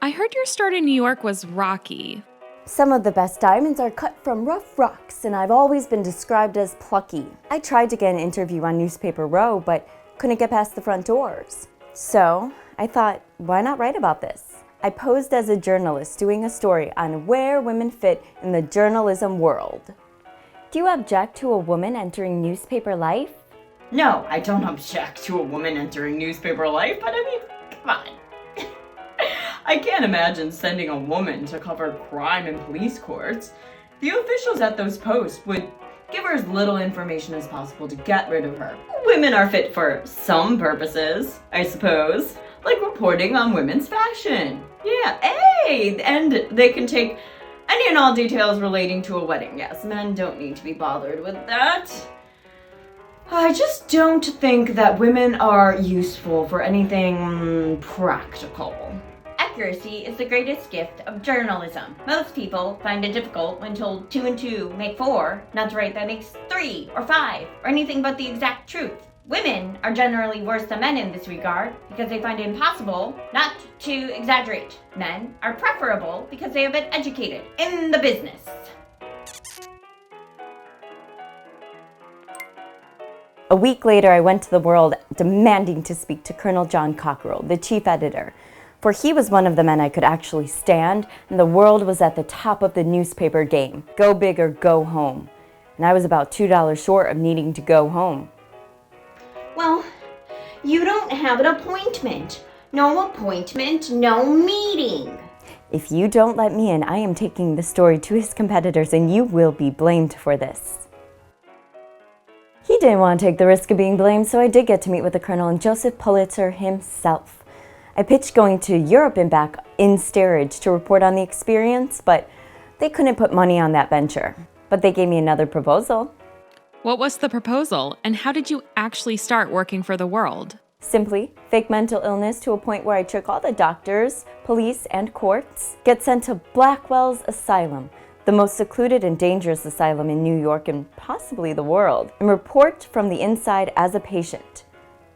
I heard your start in New York was rocky. Some of the best diamonds are cut from rough rocks, and I've always been described as plucky. I tried to get an interview on Newspaper Row, but couldn't get past the front doors. So I thought, why not write about this? I posed as a journalist doing a story on where women fit in the journalism world. Do you object to a woman entering newspaper life? No, I don't object to a woman entering newspaper life, but I mean, come on. I can't imagine sending a woman to cover crime in police courts. The officials at those posts would give her as little information as possible to get rid of her. Women are fit for some purposes, I suppose, like reporting on women's fashion. Yeah, hey, and they can take any and all details relating to a wedding. Yes, men don't need to be bothered with that. I just don't think that women are useful for anything practical. Accuracy is the greatest gift of journalism. Most people find it difficult when told 2 and 2 make 4, not to write that makes 3 or 5, or anything but the exact truth. Women are generally worse than men in this regard because they find it impossible not to exaggerate. Men are preferable because they have been educated in the business. A week later, I went to the World demanding to speak to Colonel John Cockerell, the chief editor. For he was one of the men I could actually stand, and the World was at the top of the newspaper game. Go big or go home. And I was about $2 short of needing to go home. Well, you don't have an appointment. No appointment, no meeting. If you don't let me in, I am taking the story to his competitors, and you will be blamed for this. He didn't want to take the risk of being blamed, so I did get to meet with the Colonel and Joseph Pulitzer himself. I pitched going to Europe and back in steerage to report on the experience, but they couldn't put money on that venture. But they gave me another proposal. What was the proposal, and how did you actually start working for the World? Simply, fake mental illness to a point where I trick all the doctors, police, and courts, get sent to Blackwell's Asylum, the most secluded and dangerous asylum in New York and possibly the world, and report from the inside as a patient.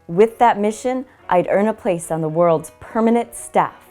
With that mission, I'd earn a place on the World's permanent staff.